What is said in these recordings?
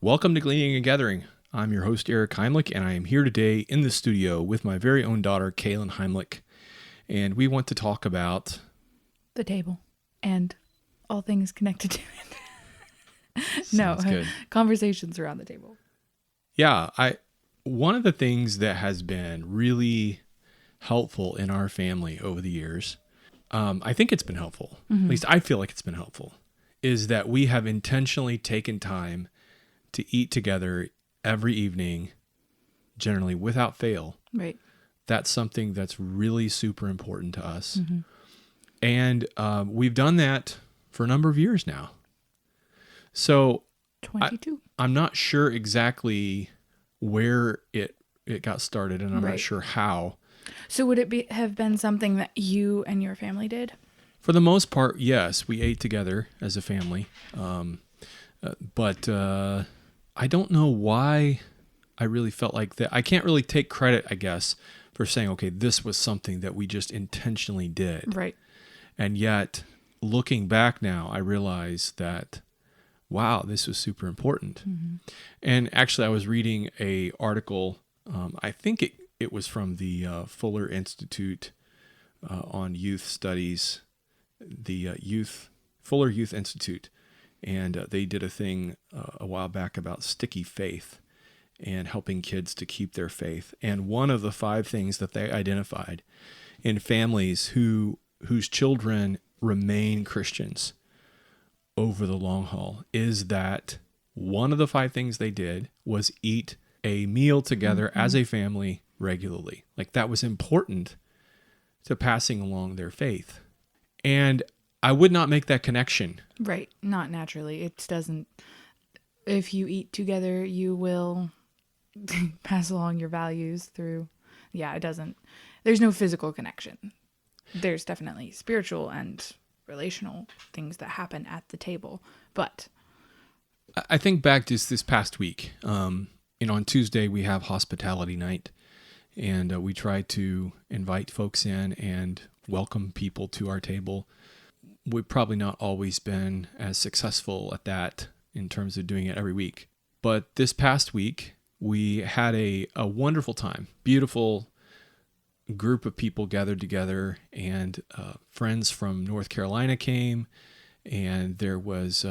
Welcome to Gleaning and Gathering. I'm your host, Eric Heimlich, and I am here today in the studio with my very own daughter, Kaylin Heimlich. And we want to talk about the table and all things connected to it. Good. Conversations around the table. Yeah, one of the things that has been really helpful in our family over the years, I think it's been helpful, at least I feel like it's been helpful, is that we have intentionally taken time to eat together every evening, generally without fail. Right. That's something that's really super important to us. And we've done that for a number of years now. So 22. I'm not sure exactly where it got started, and I'm not sure how. So would it have been something that you and your family did? For the most part, yes, we ate together as a family. But I don't know why I really felt like that. I can't really take credit, I guess, for saying, okay, this was something that we just intentionally did. Right. And yet, looking back now, I realize that, wow, this was super important. And actually, I was reading a article, I think it was from the Fuller Institute on Youth Studies, the Fuller Youth Institute. And they did a thing a while back about sticky faith and helping kids to keep their faith. And one of the 5 things that they identified in families whose children remain Christians over the long haul is that one of the 5 things they did was eat a meal together as a family regularly. Like that was important to passing along their faith. And I would not make that connection. Right. Not naturally. It doesn't. If you eat together, you will pass along your values through. Yeah, it doesn't. There's no physical connection. There's definitely spiritual and relational things that happen at the table. But I think back to this past week. On Tuesday, we have hospitality night. And we try to invite folks in and welcome people to our table. We've probably not always been as successful at that in terms of doing it every week. But this past week, we had a wonderful time. Beautiful group of people gathered together, and friends from North Carolina came, and there was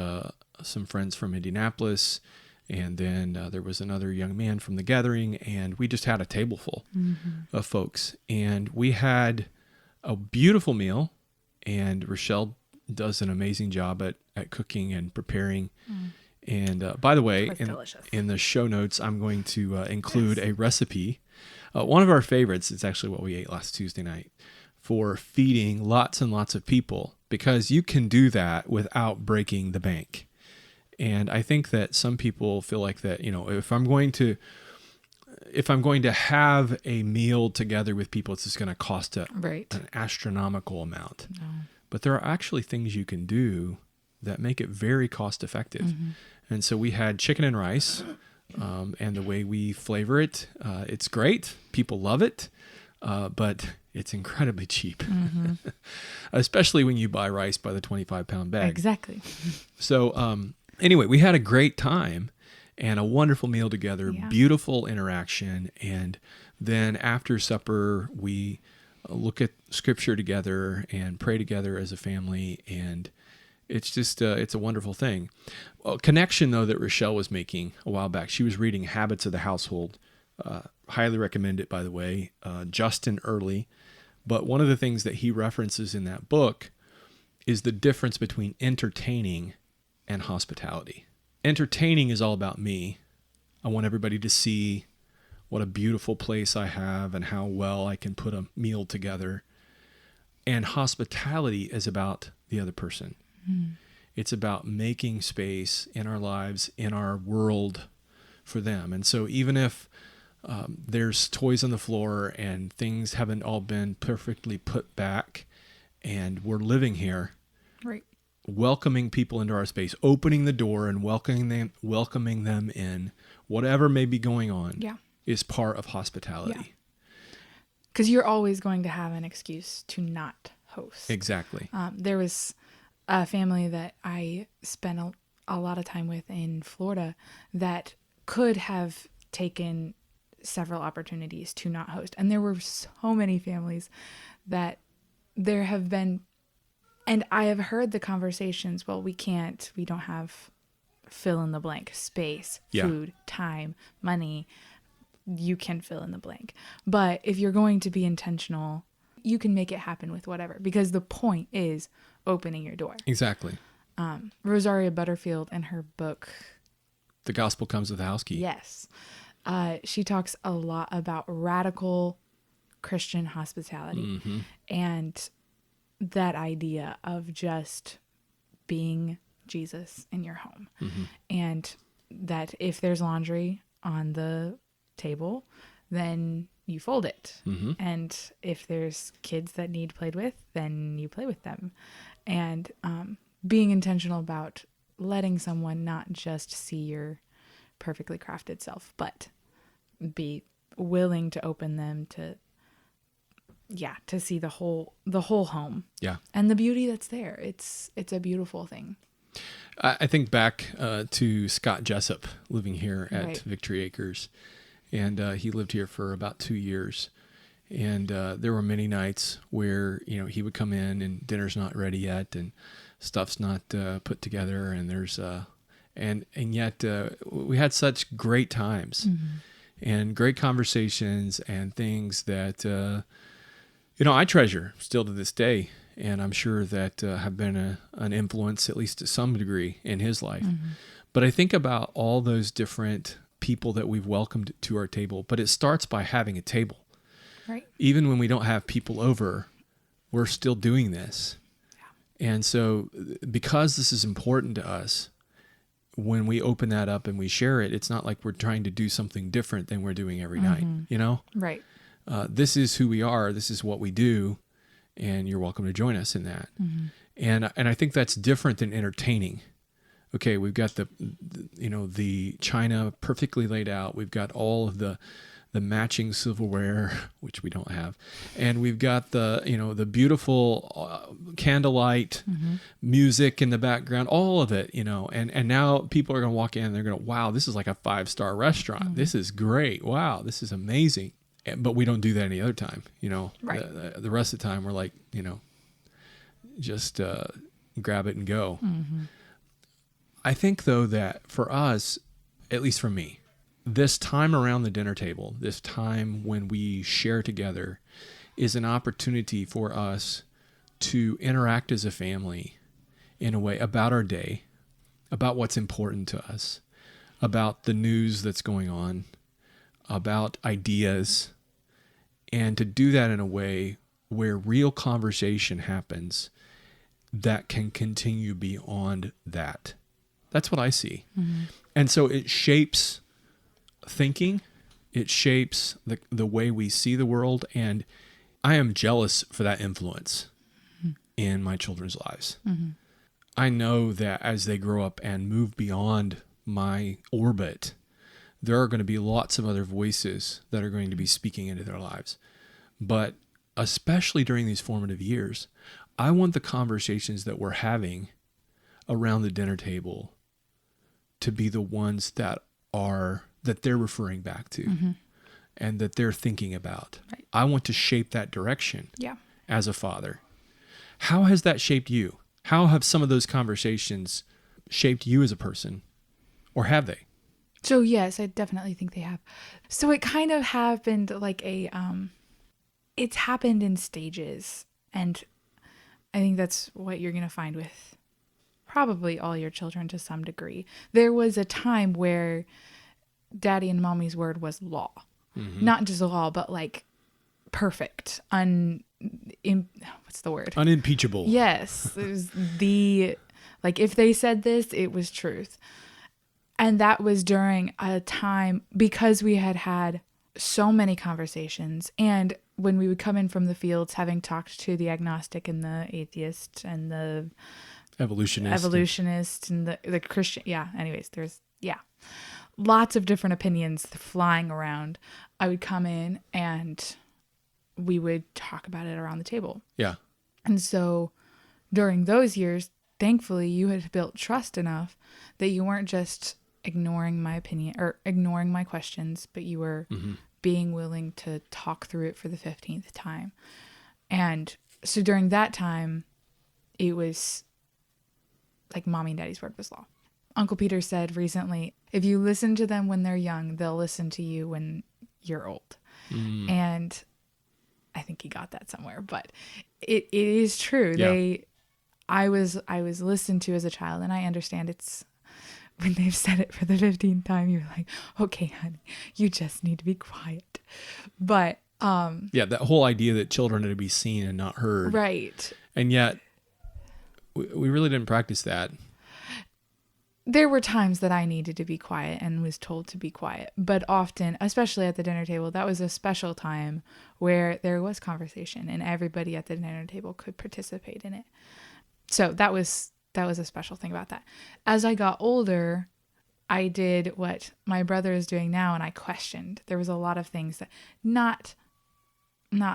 some friends from Indianapolis, and then there was another young man from the gathering, and we just had a table full of folks. And we had a beautiful meal, and Rochelle does an amazing job at cooking and preparing. And by the way, in the show notes, I'm going to include a recipe. One of our favorites is actually what we ate last Tuesday night for feeding lots and lots of people, because you can do that without breaking the bank. And I think that some people feel like that, if I'm going to have a meal together with people, it's just going to cost an astronomical amount. No. But there are actually things you can do that make it very cost effective. And so we had chicken and rice, and the way we flavor it, it's great. People love it, but it's incredibly cheap, especially when you buy rice by the 25-pound bag. Exactly. So anyway, we had a great time and a wonderful meal together, beautiful interaction. And then after supper, we look at scripture together and pray together as a family. And it's just, it's a wonderful thing. A connection, though, that Rochelle was making a while back. She was reading Habits of the Household. Highly recommend it, by the way. Justin Early. But one of the things that he references in that book is the difference between entertaining and hospitality. Entertaining is all about me. I want everybody to see what a beautiful place I have and how well I can put a meal together. And hospitality is about the other person. It's about making space in our lives, in our world for them. And so even if there's toys on the floor and things haven't all been perfectly put back and we're living here, welcoming people into our space, opening the door and welcoming them in, whatever may be going on, is part of hospitality. Because you're always going to have an excuse to not host. Exactly. There was a family that I spent a lot of time with in Florida that could have taken several opportunities to not host. And there were so many families that there have been, and I have heard the conversations, well, we don't have fill in the blank, space, food, time, money. You can fill in the blank. But if you're going to be intentional, you can make it happen with whatever, because the point is opening your door. Exactly. Rosaria Butterfield, in her book, The Gospel Comes with a House Key. Yes. She talks a lot about radical Christian hospitality and that idea of just being Jesus in your home. And that if there's laundry on the table, then you fold it. And if there's kids that need played with, then you play with them. And being intentional about letting someone not just see your perfectly crafted self, but be willing to open them to see the whole home. Yeah. And the beauty that's there. It's a beautiful thing. I think back to Scott Jessup living here at Victory Acres, and he lived here for about 2 years. And there were many nights where, he would come in and dinner's not ready yet and stuff's not put together, and there's and yet we had such great times and great conversations and things that I treasure still to this day, and I'm sure that have been an influence, at least to some degree, in his life. But I think about all those different people that we've welcomed to our table, but it starts by having a table. Right. Even when we don't have people over, we're still doing this. Yeah. And so because this is important to us, when we open that up and we share it, it's not like we're trying to do something different than we're doing every night, Right. This is who we are. This is what we do. And you're welcome to join us in that. And I think that's different than entertaining. Okay, we've got the china perfectly laid out. We've got all of the matching silverware, which we don't have, and we've got the beautiful candlelight music in the background, all of it, and now people are going to walk in and they're going to, wow, this is like a 5-star restaurant. This is great. Wow, this is amazing. But we don't do that any other time, Right. The rest of the time we're like, just grab it and go. I think though that for us, at least for me, this time around the dinner table, this time when we share together, is an opportunity for us to interact as a family in a way about our day, about what's important to us, about the news that's going on, about ideas, and to do that in a way where real conversation happens that can continue beyond that. That's what I see. And so it shapes thinking, it shapes the way we see the world, and I am jealous for that influence in my children's lives. I know that as they grow up and move beyond my orbit, there are going to be lots of other voices that are going to be speaking into their lives. But especially during these formative years, I want the conversations that we're having around the dinner table to be the ones that they're referring back to and that they're thinking about. Right. I want to shape that direction as a father. How has that shaped you? How have some of those conversations shaped you as a person? Or have they? So yes, I definitely think they have. So it kind of happened like it's happened in stages. And I think that's what you're going to find with probably all your children to some degree. There was a time where daddy and mommy's word was law. Not just law, but like perfect. What's the word? Unimpeachable. Yes. It was if they said this, it was truth. And that was during a time, because we had so many conversations, and when we would come in from the fields, having talked to the agnostic and the atheist and the evolutionist and the Christian. Yeah. Anyways, there's lots of different opinions flying around. I would come in and we would talk about it around the table. Yeah. And so during those years, thankfully you had built trust enough that you weren't just ignoring my opinion or ignoring my questions, but you were being willing to talk through it for the 15th time. And so during that time, it was like mommy and daddy's word was law. Uncle Peter said recently, if you listen to them when they're young, they'll listen to you when you're old. And I think he got that somewhere, but it is true. Yeah. I was listened to as a child, and I understand it's when they've said it for the 15th time, you're like, okay, honey, you just need to be quiet. But yeah, that whole idea that children are to be seen and not heard. Right. And yet we really didn't practice that. There were times that I needed to be quiet and was told to be quiet, but often, especially at the dinner table, that was a special time where there was conversation and everybody at the dinner table could participate in it. So that was a special thing about that. As I got older, I did what my brother is doing now, and I questioned. There was a lot of things that not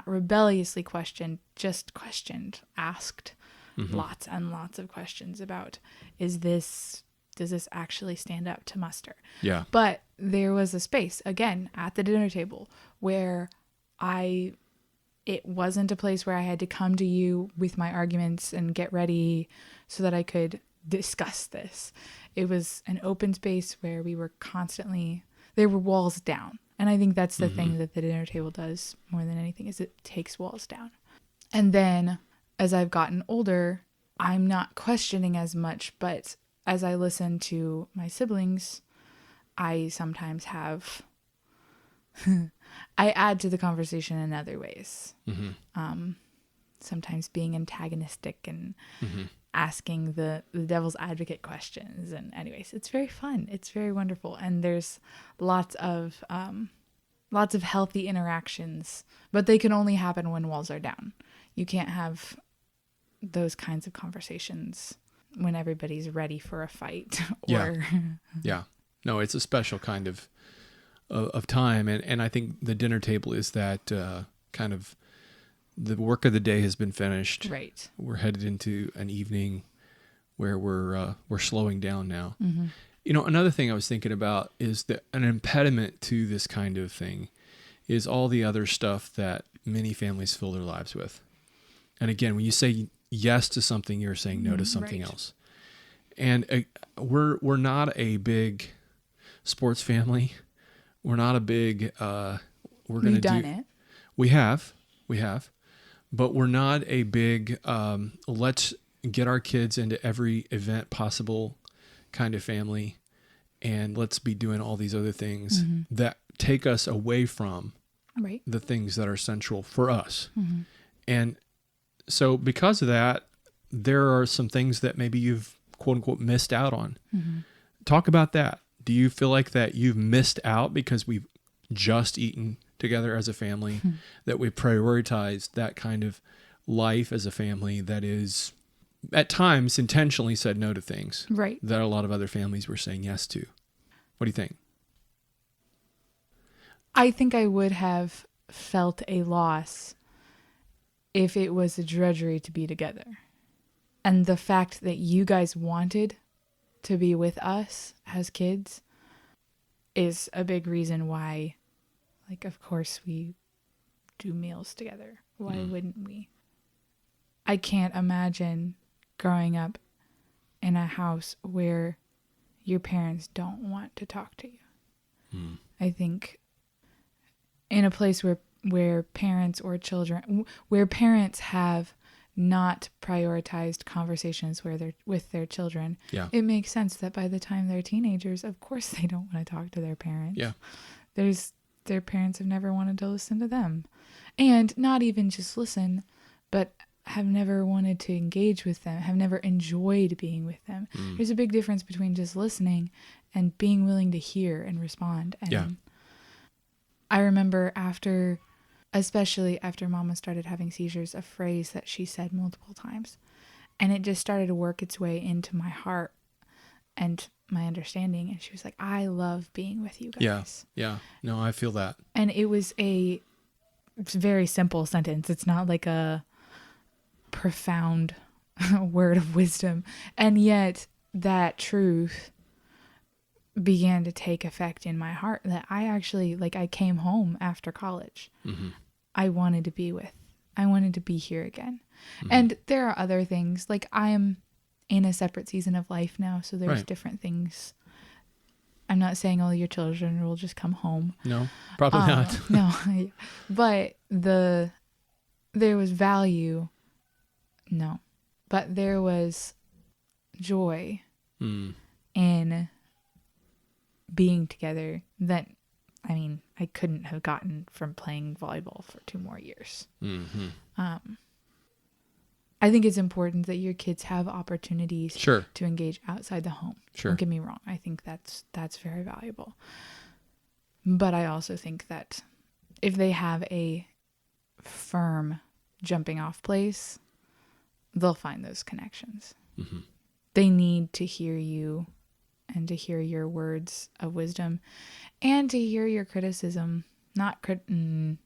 rebelliously questioned, just questioned, asked lots and lots of questions about, does this actually stand up to muster? Yeah. But there was a space, again, at the dinner table where it wasn't a place where I had to come to you with my arguments and get ready so that I could discuss this. It was an open space where we were constantly, there were walls down. And I think that's the thing that the dinner table does more than anything, is it takes walls down. And then as I've gotten older, I'm not questioning as much, but as I listen to my siblings, I sometimes have, I add to the conversation in other ways. Sometimes being antagonistic and asking the devil's advocate questions. And anyways, it's very fun. It's very wonderful. And there's lots of healthy interactions, but they can only happen when walls are down. You can't have those kinds of conversations when everybody's ready for a fight. Yeah. No, it's a special kind of time. And I think the dinner table is that kind of, the work of the day has been finished. Right. We're headed into an evening where we're slowing down now. You know, another thing I was thinking about is that an impediment to this kind of thing is all the other stuff that many families fill their lives with. And again, when you say yes to something, you're saying no to something else. And we're not a big sports family. We're not a big, We've done it. We have, but we're not a big, let's get our kids into every event possible kind of family. And let's be doing all these other things that take us away from the things that are central for us. And so because of that, there are some things that maybe you've quote unquote missed out on. Talk about that. Do you feel like that you've missed out because we've just eaten together as a family, that we prioritized that kind of life as a family that is at times intentionally said no to things that a lot of other families were saying yes to? What do you think? I think I would have felt a loss if it was a drudgery to be together. And the fact that you guys wanted to be with us as kids is a big reason why, like, of course we do meals together. Why wouldn't we? I can't imagine growing up in a house where your parents don't want to talk to you. I think in a place where parents or children, where parents have not prioritized conversations with their children, it makes sense that by the time they're teenagers, of course they don't want to talk to their parents. Their parents have never wanted to listen to them, and not even just listen, but have never wanted to engage with them, have never enjoyed being with them. There's a big difference between just listening and being willing to hear and respond. And I remember especially after Mama started having seizures, a phrase that she said multiple times, and it just started to work its way into my heart and my understanding. And she was like, I love being with you guys. Yeah. No, I feel that. And it's a very simple sentence. It's not like a profound word of wisdom. And yet that truth began to take effect in my heart, that I actually, like, I came home after college. Mm-hmm. I wanted to be here again. Mm-hmm. And there are other things, like I am in a separate season of life now. So there's different things. I'm not saying all your children will just come home. No, probably not. No, but there was value. No, but there was joy in being together that, I mean, I couldn't have gotten from playing volleyball for 2 more years. Mm-hmm. I think it's important that your kids have opportunities to engage outside the home. Sure. Don't get me wrong. I think that's very valuable. But I also think that if they have a firm jumping off place, they'll find those connections. Mm-hmm. They need to hear you and to hear your words of wisdom and to hear your criticism, and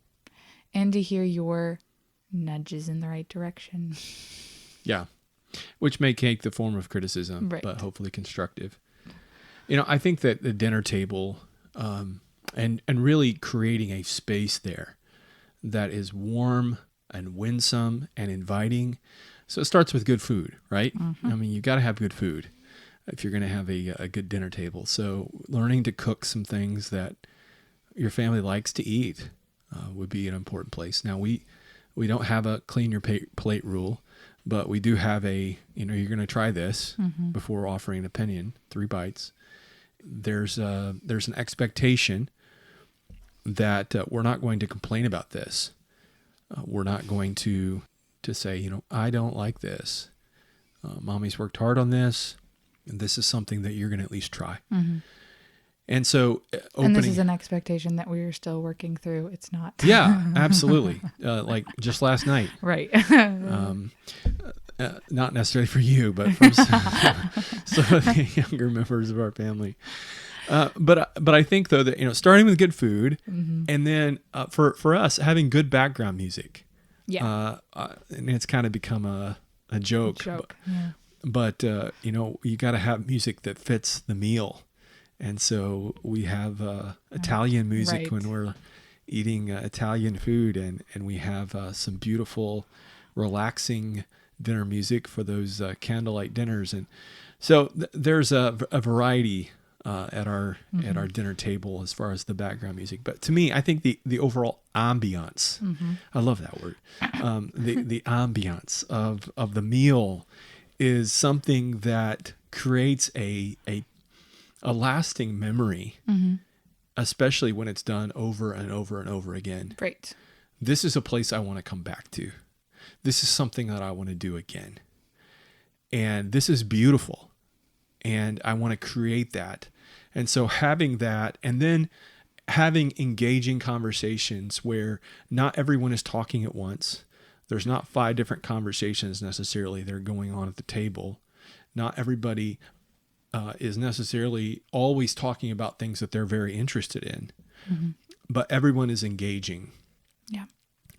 to hear your nudges in the right direction. Yeah. Which may take the form of criticism, but hopefully constructive. You know, I think that the dinner table, and really creating a space there that is warm and winsome and inviting. So it starts with good food, right? Mm-hmm. I mean, you got to have good food if you're going to have a good dinner table. So learning to cook some things that your family likes to eat would be an important place. Now, we don't have a clean your plate rule, but we do have you're going to try this before offering an opinion, 3 bites. There's an expectation that we're not going to complain about this. We're not going to say, I don't like this. Mommy's worked hard on this, and this is something that you're going to at least try. Mm-hmm. And so and this is an expectation that we're still working through. It's not. Yeah, absolutely. Like just last night. Right. Not necessarily for you, but from some of the younger members of our family. But I think though that, starting with good food and then for us having good background music. Yeah. And it's kind of become a joke. But you got to have music that fits the meal. And so we have Italian music when we're eating Italian food, and we have some beautiful, relaxing dinner music for those candlelight dinners. And so there's a variety at our dinner table as far as the background music. But to me, I think the overall ambiance, I love that word, the ambiance of the meal is something that creates a lasting memory, especially when it's done over and over and over again. Right. This is a place I want to come back to. This is something that I want to do again. And this is beautiful. And I want to create that. And so having that, and then having engaging conversations where not everyone is talking at once. There's not 5 different conversations necessarily that are going on at the table. Not everybody is necessarily always talking about things that they're very interested in, but everyone is engaging. Yeah.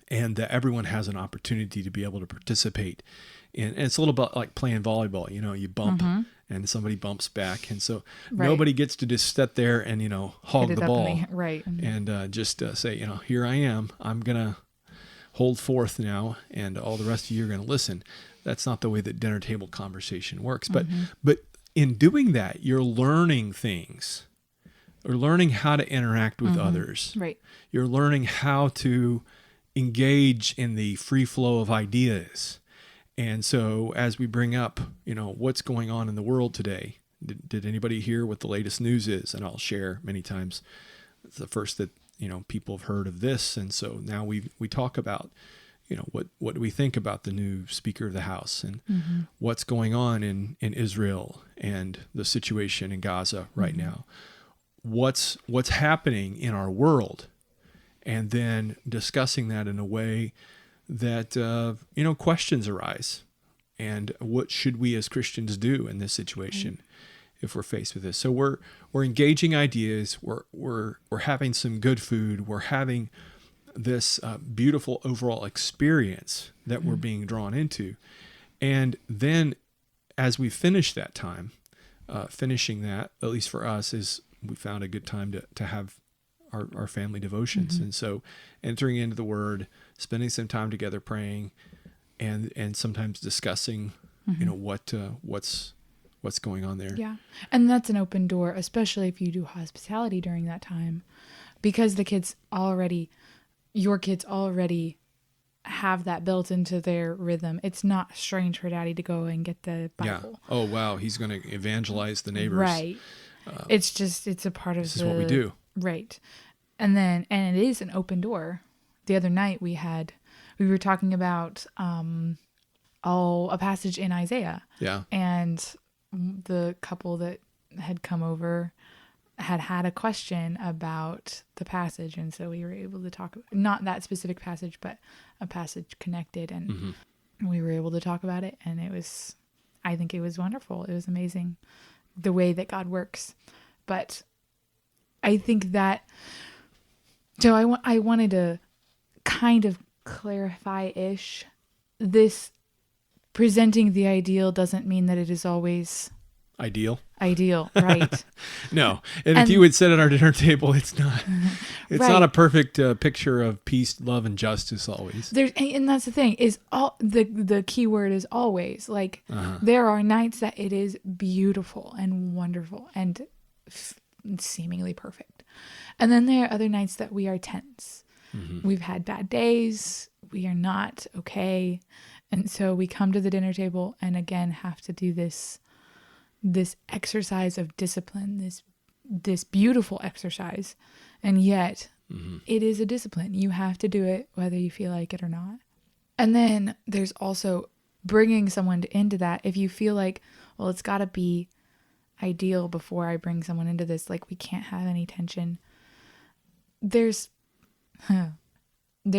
And that everyone has an opportunity to be able to participate in. And it's a little bit like playing volleyball. You bump and somebody bumps back. And so nobody gets to just sit there and, hog the ball. And just say, here I am. I'm going to hold forth now, and all the rest of you are going to listen. That's not the way that dinner table conversation works. But in doing that, you're learning things. You're learning how to interact with others. Right. You're learning how to engage in the free flow of ideas. And so as we bring up, what's going on in the world today, did anybody hear what the latest news is? And I'll share many times. It's the first that, people have heard of this. And so now we talk about, what do we think about the new Speaker of the House and what's going on in Israel and the situation in Gaza right now? What's happening in our world? And then discussing that in a way that, questions arise. And what should we as Christians do in this situation if we're faced with this? So we're engaging ideas. We're having some good food. We're having this beautiful overall experience that we're being drawn into. And then as we finish that time, finishing that, at least for us, is we found a good time to have our family devotions. And so entering into the Word, spending some time together praying, and sometimes discussing, what's going on there. Yeah. And that's an open door, especially if you do hospitality during that time, because your kids already have that built into their rhythm. It's not strange for daddy to go and get the Bible. Yeah. Oh, wow. He's going to evangelize the neighbors. Right. It's a part of this is what we do. Right. And it is an open door. The other night we were talking about, a passage in Isaiah. Yeah. And the couple that had come over had a question about the passage, and so we were able to talk about, not that specific passage, but a passage connected, and we were able to talk about it, and I think it was wonderful. It was amazing the way that God works. But I think that, so I wanted to kind of clarify-ish, this presenting the ideal doesn't mean that it is always ideal, right? No. And if you would sit at our dinner table, it's not right. Not a perfect picture of peace, love, and justice always. And that's the thing, is all the key word is always. Like, there are nights that it is beautiful and wonderful and seemingly perfect, and then there are other nights that we are tense. We've had bad days, we are not okay, and so we come to the dinner table and again have to do this exercise of discipline, this beautiful exercise, and yet it is a discipline. You have to do it whether you feel like it or not. And then there's also bringing someone into that. If you feel like, well, it's got to be ideal before I bring someone into this, like we can't have any tension. There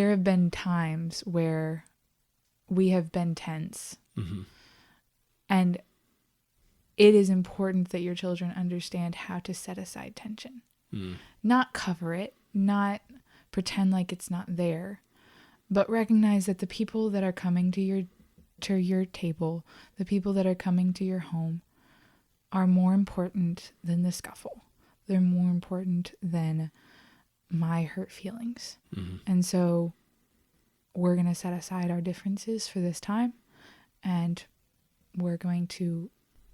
have been times where we have been tense, and it is important that your children understand how to set aside tension. Not cover it, not pretend like it's not there, but recognize that the people that are coming to your table, the people that are coming to your home, are more important than the scuffle. They're more important than my hurt feelings. And so we're going to set aside our differences for this time, and we're going to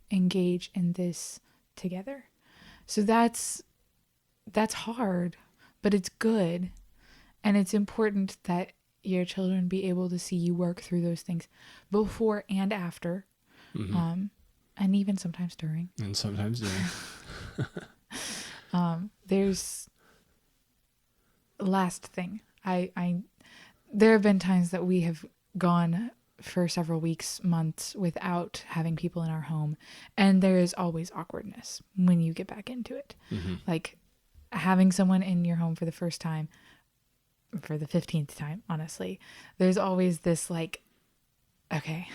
engage in this together. So that's hard, but it's good. And it's important that your children be able to see you work through those things before and after, and even sometimes during. And sometimes during. There's last thing. There have been times that we have gone for several weeks, months without having people in our home, and there is always awkwardness when you get back into it. Like having someone in your home for the first time, for the 15th time, honestly, there's always this like, okay,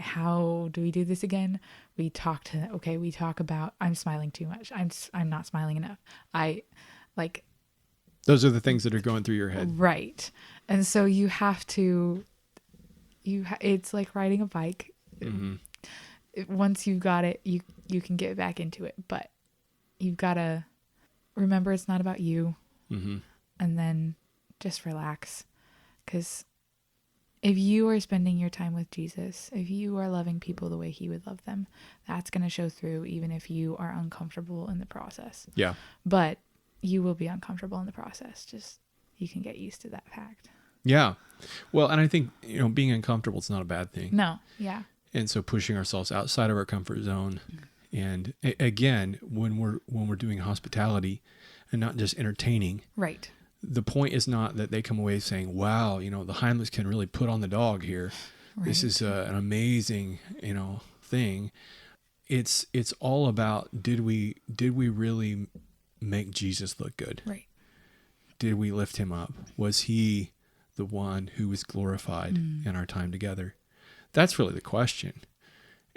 how do we do this again? We talk about, I'm smiling too much. I'm not smiling enough. Those are the things that are going through your head. Right. And so you have to, it's like riding a bike. Once you've got it, you can get back into it, but you've got to remember it's not about you. And then just relax. Because if you are spending your time with Jesus, if you are loving people the way he would love them, that's going to show through, even if you are uncomfortable in the process. Yeah. But you will be uncomfortable in the process. Just, you can get used to that fact. Yeah. Well, and I think, being uncomfortable is not a bad thing. No. Yeah. And so pushing ourselves outside of our comfort zone. And again, when we're doing hospitality and not just entertaining. Right. The point is not that they come away saying, wow, the Heimlichs can really put on the dog here. Right. This is an amazing, thing. It's all about, did we really make Jesus look good? Right. Did we lift him up? Was he the one who was glorified in our time together? That's really the question.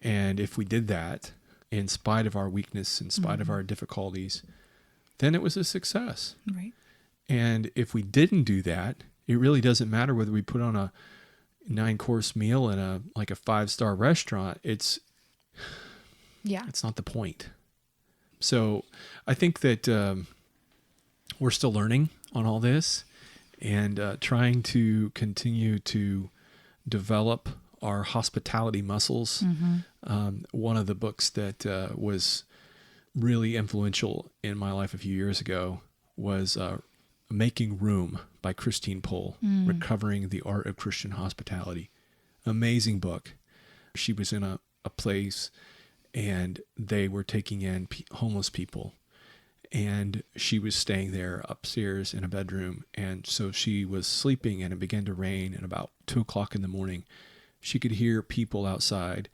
And if we did that, in spite of our weakness, in spite of our difficulties, then it was a success. Right. And if we didn't do that, it really doesn't matter whether we put on 9-course meal in a 5-star restaurant, it's not the point. So I think that we're still learning on all this and trying to continue to develop our hospitality muscles. One of the books that was really influential in my life a few years ago was Making Room by Christine Pohl, Recovering the Art of Christian Hospitality. Amazing book. She was in a place and they were taking in homeless people, and she was staying there upstairs in a bedroom. And so she was sleeping, and it began to rain, and about 2:00 in the morning, she could hear people outside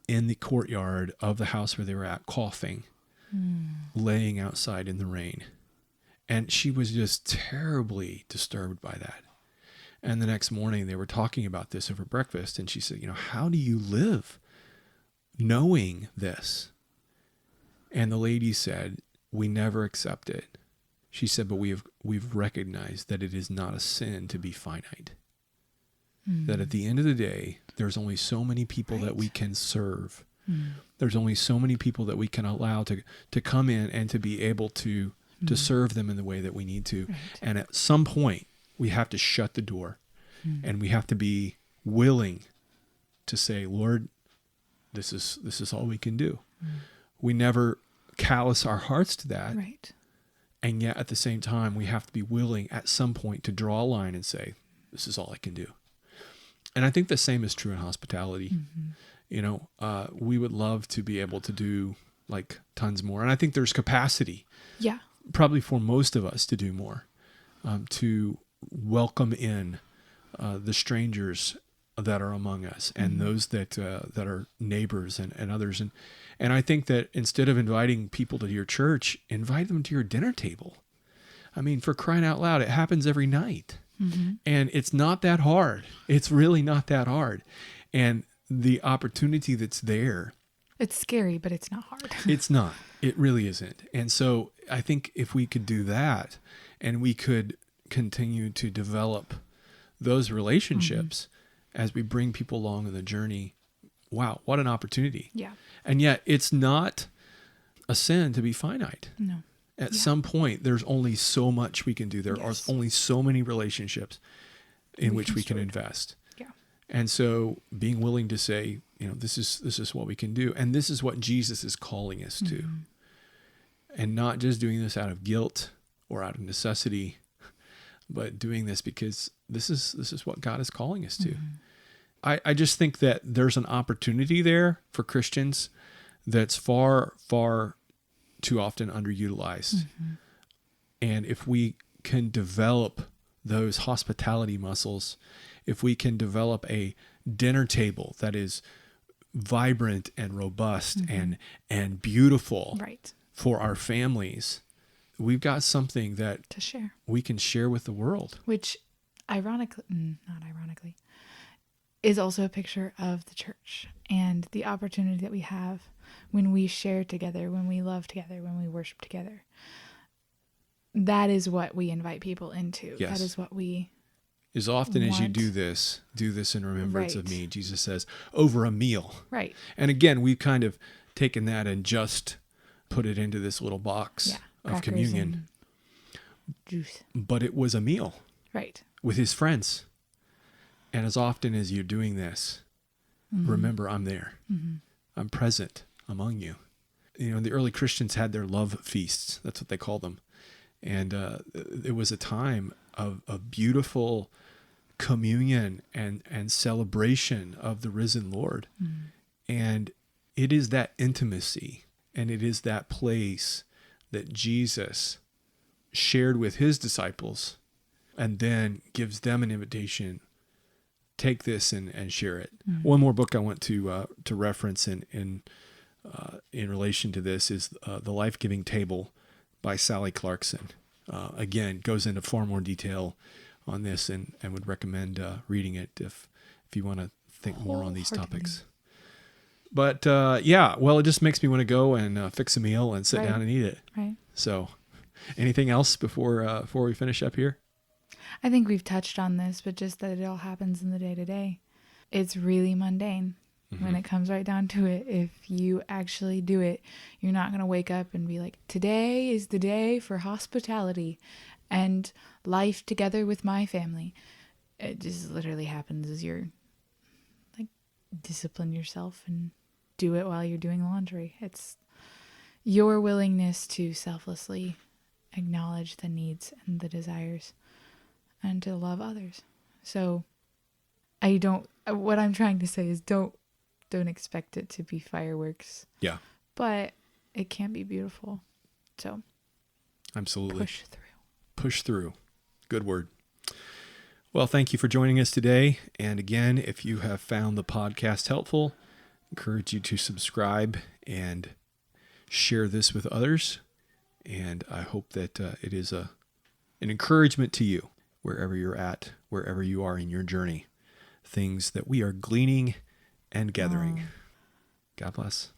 in the courtyard of the house where they were at coughing, laying outside in the rain. And she was just terribly disturbed by that. And the next morning they were talking about this over breakfast, and she said, how do you live knowing this? And the lady said, we never accept it. She said, but we've recognized that it is not a sin to be finite. That at the end of the day, there's only so many people that we can serve. There's only so many people that we can allow to come in and to be able to serve them in the way that we need to. Right. And at some point, we have to shut the door, and we have to be willing to say, Lord, this is all we can do. We never callous our hearts to that. Right. And yet at the same time, we have to be willing at some point to draw a line and say, this is all I can do. And I think the same is true in hospitality. We would love to be able to do tons more. And I think there's capacity. Yeah. Probably for most of us to do more, to welcome in the strangers that are among us, and those that are neighbors and others. And I think that instead of inviting people to your church, invite them to your dinner table. I mean, for crying out loud, it happens every night. And it's not that hard. It's really not that hard. And the opportunity that's there. It's scary, but it's not hard. It's not. It really isn't. And so I think if we could do that, and we could continue to develop those relationships as we bring people along in the journey, wow, what an opportunity. Yeah. And yet it's not a sin to be finite. No. At some point, there's only so much we can do. There are only so many relationships in which we can invest. Yeah. And so being willing to say, this is what we can do. And this is what Jesus is calling us to. And not just doing this out of guilt or out of necessity, but doing this because this is what God is calling us to. I just think that there's an opportunity there for Christians that's far, far too often underutilized. And if we can develop those hospitality muscles, if we can develop a dinner table that is vibrant and robust and beautiful for our families, we've got something that to share. We can share with the world. Which not ironically, is also a picture of the church and the opportunity that we have when we share together, when we love together, when we worship together. That is what we invite people into. Yes. That is what we as often as you do this in remembrance of me, Jesus says, over a meal. Right. And again, we've kind of taken that and just put it into this little box of communion. Juice. But it was a meal. Right. With his friends. And as often as you're doing this, remember I'm there. I'm present among you. The early Christians had their love feasts. That's what they called them. And it was a time of beautiful communion and celebration of the risen Lord. And it is that intimacy and it is that place that Jesus shared with his disciples and then gives them an invitation. Take this and share it. One more book I want to reference in relation to this is The Life-Giving Table by Sally Clarkson. Again, goes into far more detail on this, and would recommend reading it if you want to think more on these topics. But it just makes me want to go and fix a meal and sit down and eat it. Right. So, anything else before we finish up here? I think we've touched on this, but just that it all happens in the day-to-day. it's really mundane. When it comes right down to it, if you actually do it, you're not going to wake up and be like, today is the day for hospitality and life together with my family. It just literally happens as you're like, discipline yourself and do it while you're doing laundry. It's your willingness to selflessly acknowledge the needs and the desires and to love others. So what I'm trying to say is don't expect it to be fireworks. Yeah. But it can be beautiful. So absolutely. Push through. Push through. Good word. Well, thank you for joining us today. And again, if you have found the podcast helpful, I encourage you to subscribe and share this with others. And I hope that it is an encouragement to you wherever you're at, wherever you are in your journey. Things that we are gleaning and gathering. God bless.